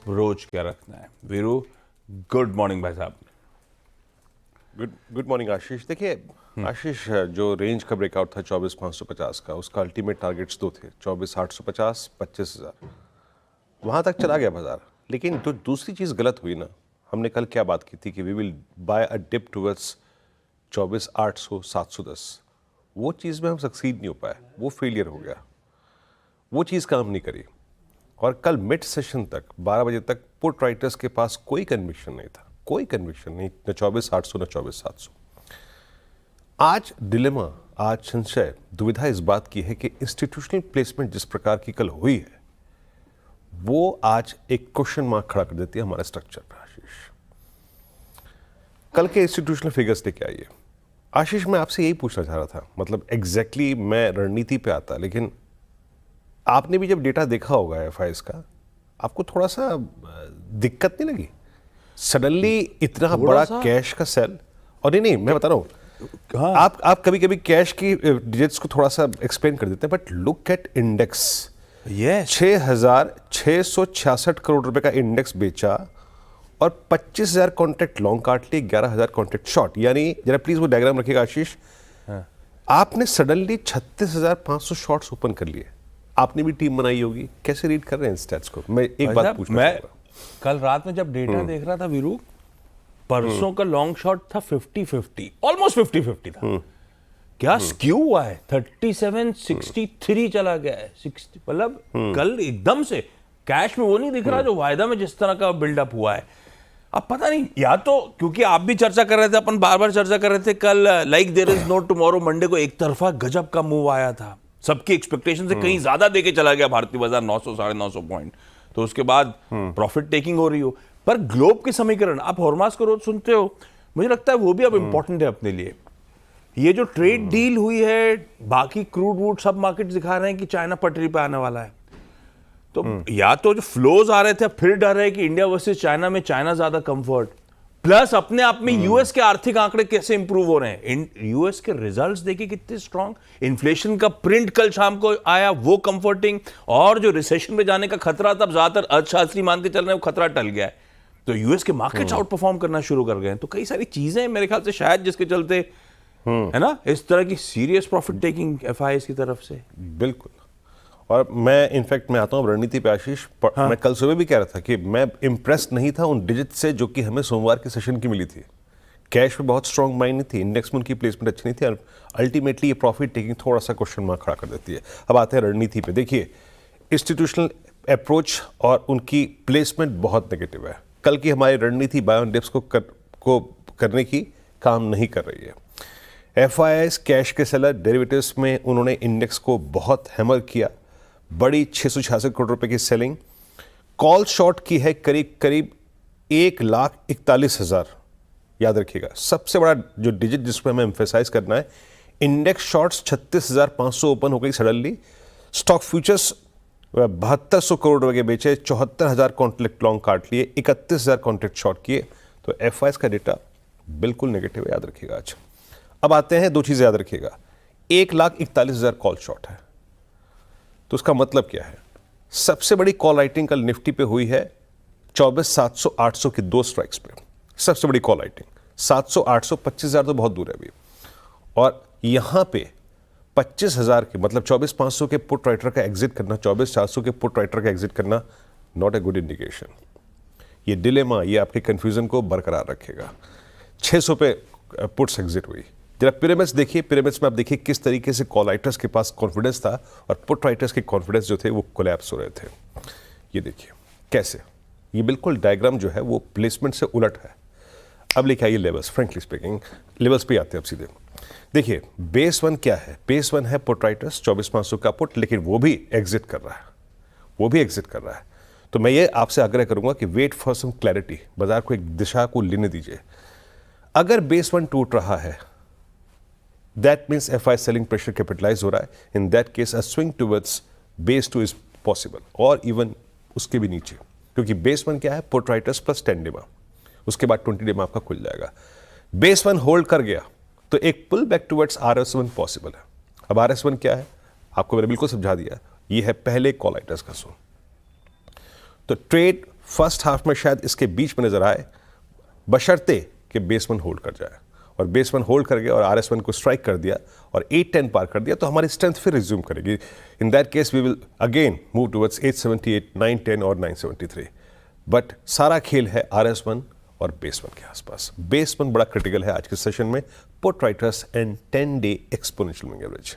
Approach क्या रखना है। वीरू, गुड मॉर्निंग भाई साहब। गुड मॉर्निंग आशीष। देखिए आशीष, जो रेंज का ब्रेकआउट था 24,550 का, उसका अल्टीमेट टारगेट्स दो थे, 24,850, 25,000। वहाँ तक चला गया बाजार। लेकिन जो दूसरी चीज़ गलत हुई ना, हमने कल क्या बात की थी कि we will buy a dip towards 24,800, 710। वो चीज़ में हम सक्सीड नहीं हो पाए, वो फेलियर हो गया, वो चीज़ काम नहीं करी। और कल मिड सेशन तक 12 बजे तक पुट राइटर्स के पास कोई कन्विक्शन नहीं था, कोई कन्विक्शन नहीं, न 24,800 न 24,700। आज डिलेमा, आज संशय, दुविधा इस बात की है कि इंस्टीट्यूशनल प्लेसमेंट जिस प्रकार की कल हुई है वो आज एक क्वेश्चन मार्क खड़ा कर देती है हमारे स्ट्रक्चर पर। आशीष, कल के इंस्टीट्यूशनल फिगर्स लेके आइए। आशीष, मैं आपसे यही पूछना चाह रहा था, मतलब एग्जैक्टली मैं रणनीति पे आता, लेकिन आपने भी जब डेटा देखा होगा एफआईएस का, आपको थोड़ा सा दिक्कत नहीं लगी? सडनली इतना बड़ा कैश का सेल, और नहीं मैं बता रहा हूँ, हाँ। आप कभी कभी कैश की डिजिट्स को थोड़ा सा एक्सप्लेन कर देते हैं, बट लुक एट इंडेक्स। ये 6,666 करोड़ रुपए का इंडेक्स बेचा और 25,000 कॉन्ट्रैक्ट लॉन्ग काट लिए, 11,000 कॉन्ट्रैक्ट शॉर्ट। यानी जरा प्लीज वो डायग्राम रखिएगा आशीष। हाँ। आपने सडनली 36,500 शॉर्ट्स ओपन कर लिए। आपने भी टीम बनाई होगी, कैसे रीड कर रहे हैं स्टैट्स को? मैं एक बात पूछना मैं कल रात में जब डेटा देख रहा था वीरू, परसों का लॉन्ग शॉट था 50-50, ऑलमोस्ट 50-50 था। क्या स्क्यू हुआ है, 37-63 चला गया है, 60, मतलब कल एकदम से कैश में वो नहीं दिख रहा जो वायदा में जिस तरह का बिल्डअप हुआ है। अब पता नहीं, या तो क्योंकि आप भी चर्चा कर रहे थे, अपन बार बार चर्चा कर रहे थे कल, like there is no tomorrow, Monday को एक तरफा गजब का मूव आया था, सबकी एक्सपेक्टेशन से कहीं ज्यादा देके चला गया भारतीय बाजार, 900 950 पॉइंट। तो उसके बाद प्रॉफिट टेकिंग हो रही हो, पर ग्लोब के समीकरण, आप हॉर्मास को रोज सुनते हो, मुझे लगता है वो भी अब इंपॉर्टेंट है अपने लिए। ये जो ट्रेड डील हुई है, बाकी क्रूड वूड सब मार्केट दिखा रहे हैं कि चाइना पटरी पे आने वाला है। तो या तो जो फ्लोज आ रहे थे, फिर डर है कि इंडिया वर्सेस चाइना में चाइना ज्यादा कंफर्ट, प्लस अपने आप में यूएस के आर्थिक आंकड़े कैसे इंप्रूव हो रहे हैं। यूएस के रिजल्ट्स देखिए कितने स्ट्रांग, इन्फ्लेशन का प्रिंट कल शाम को आया वो कंफर्टिंग, और जो रिसेशन में जाने का खतरा तब ज्यादातर अर्थशास्त्री मान के चल रहे हैं वो खतरा टल गया है। तो यूएस के मार्केट्स आउट परफॉर्म करना शुरू कर गए हैं। तो कई सारी चीजें मेरे ख्याल से शायद जिसके चलते है ना इस तरह की सीरियस प्रॉफिट टेकिंग एफआईएस की तरफ से। बिल्कुल। और मैं इनफैक्ट मैं आता हूँ रणनीति पे आशीष। हाँ। मैं कल सुबह भी कह रहा था कि मैं इंप्रेस नहीं था उन डिजिट से जो कि हमें सोमवार के सेशन की मिली थी। कैश में बहुत स्ट्रांग माइंड नहीं थी, इंडेक्स में उनकी प्लेसमेंट अच्छी नहीं थी, और अल्टीमेटली ये प्रॉफिट टेकिंग थोड़ा सा क्वेश्चन मार्क खड़ा कर देती है। अब आते हैं रणनीति पे। देखिए, इंस्टीट्यूशनल अप्रोच और उनकी प्लेसमेंट बहुत नेगेटिव है। कल की हमारी रणनीति बाय ऑन डिप्स को करने की काम नहीं कर रही है। एफआईआईस कैश के सेलर, डेरिवेटिव्स में उन्होंने इंडेक्स को बहुत हैमर किया, बड़ी 666 करोड़ रुपए की सेलिंग। कॉल शॉर्ट की है करीब करीब 1,41,000। याद रखिएगा, सबसे बड़ा जो डिजिट जिसमें हमें एम्फेसाइज करना है, इंडेक्स शॉर्ट्स 36,500 ओपन हो गई सडनली। स्टॉक फ्यूचर्स 7,200 करोड़ रुपए के बेचे, 74,000 कॉन्ट्रैक्ट लॉन्ग काट लिए, 31,000 कॉन्ट्रैक्ट शॉर्ट किए। तो एफआईआईस का डेटा बिल्कुल नेगेटिव है, याद रखिएगा आज। अब आते हैं, दो चीजें याद रखिएगा, 1,41,000 कॉल शॉर्ट है, तो उसका मतलब क्या है? सबसे बड़ी कॉल राइटिंग कल निफ्टी पे हुई है 24,700, 800 की दो स्ट्राइक्स पे, सबसे बड़ी कॉल राइटिंग 700, 800, 25,000 तो बहुत दूर है अभी। और यहां पे 25,000 के मतलब 24,500 के पुट राइटर का एग्जिट करना, 24,400 के पुट राइटर का एग्जिट करना, नॉट ए गुड इंडिकेशन। ये डिलेमा, ये आपके कंफ्यूजन को बरकरार रखेगा। 600 पे पुट्स एग्जिट हुई। जरा पिरामिड्स देखिए, पिरामिड्स में आप देखिए किस तरीके से कॉल राइटर्स के पास कॉन्फिडेंस था और पुट राइटर्स के कॉन्फिडेंस जो थे वो कोलैप्स हो रहे थे। ये देखिए कैसे, ये बिल्कुल डायग्राम जो है वो प्लेसमेंट से उलट है। अब लेके आइए लेवल्स, फ्रेंकली स्पीकिंग लेवल्स पे आते हैं अब सीधे। देखिए बेस वन क्या है? बेस वन है पुट राइटर्स 24,500 का पुट, लेकिन वो भी एग्जिट कर रहा है, वो भी एग्जिट कर रहा है। तो मैं ये आपसे आग्रह करूंगा कि वेट फॉर सम क्लैरिटी, बाजार को एक दिशा को लेने दीजिए। अगर बेस वन टूट रहा है, that means FI selling pressure capitalize हो रहा है। In that case, a swing towards base 2 is possible, और even उसके भी नीचे, क्योंकि base 1 क्या है? Put writers plus 10 डेमा, उसके बाद 20 डेमा आपका खुल जाएगा। base 1 होल्ड कर गया तो एक pull back towards RS1 possible है। अब RS1 क्या है आपको मैंने बिल्कुल समझा दिया, ये है पहले कॉल राइटर्स का जोन। तो ट्रेड फर्स्ट हाफ में शायद इसके बीच में नजर आए, बशर्ते कि बेस 1 होल्ड कर जाए, और बेस 1 होल्ड कर गया और RS1 को स्ट्राइक कर दिया और 810 पार कर दिया, तो हमारी स्ट्रेंथ फिर रिज्यूम करेगी। In that case we will again move towards 878, 910 और 973। बट सारा खेल है RS1 और बेस 1 के आसपास। बेस 1 बड़ा क्रिटिकल है आज के सेशन में, put writers and 10-day exponential moving average.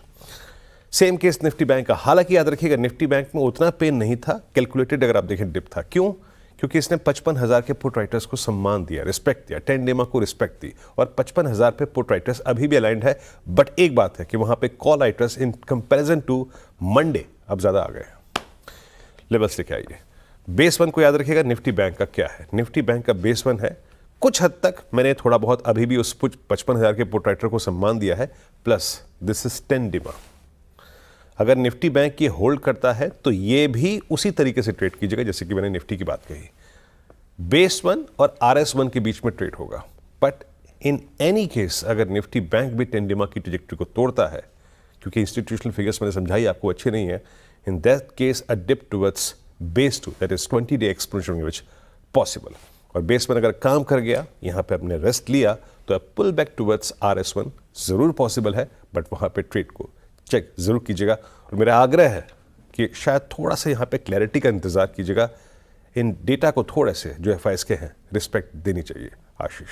Same case Nifty bank का। हालांकि याद रखिएगा निफ्टी बैंक में उतना पेन नहीं था, कैलकुलेटेड अगर आप देखें डिप था। क्यों? क्योंकि इसने 55,000 के पुट राइटर्स को सम्मान दिया, रिस्पेक्ट दिया, 10 डे को रिस्पेक्ट दी, और 55,000 पे पुट राइटर्स अभी भी अलाइंड है। बट एक बात है कि वहां पे call writers in comparison to Monday अब ज्यादा आ गए हैं। लेवल्स लेके आइए। बेस 1 को याद रखिएगा निफ्टी बैंक का क्या है। निफ्टी बैंक का बेस 1 है, कुछ हद तक मैंने थोड़ा बहुत अभी भी उस 55,000 के पुट राइटर को सम्मान दिया है, प्लस दिस इज 10 डे। अगर निफ्टी बैंक ये होल्ड करता है तो ये भी उसी तरीके से ट्रेड कीजिएगा जैसे कि मैंने निफ्टी की बात कही। बेस 1 और RS1 के बीच में ट्रेड होगा। बट इन एनी केस अगर निफ्टी बैंक भी 10 डे की ट्रेजेक्टरी को तोड़ता है, क्योंकि इंस्टीट्यूशनल फिगर्स मैंने समझाई आपको अच्छे नहीं है, in that case a dip towards base 2 that is 20 day exponential moving average possible. और बेस 1 अगर काम कर गया, यहां पे अपने रेस्ट लिया, तो पुल बैक टुवर्ड्स RS1 जरूर पॉसिबल है, बट वहां पे ट्रेड को चेक जरूर कीजिएगा। और मेरा आग्रह है कि शायद थोड़ा सा यहाँ पे क्लैरिटी का इंतजार कीजिएगा। इन डेटा को थोड़े से जो FIs के हैं रिस्पेक्ट देनी चाहिए। आशीष।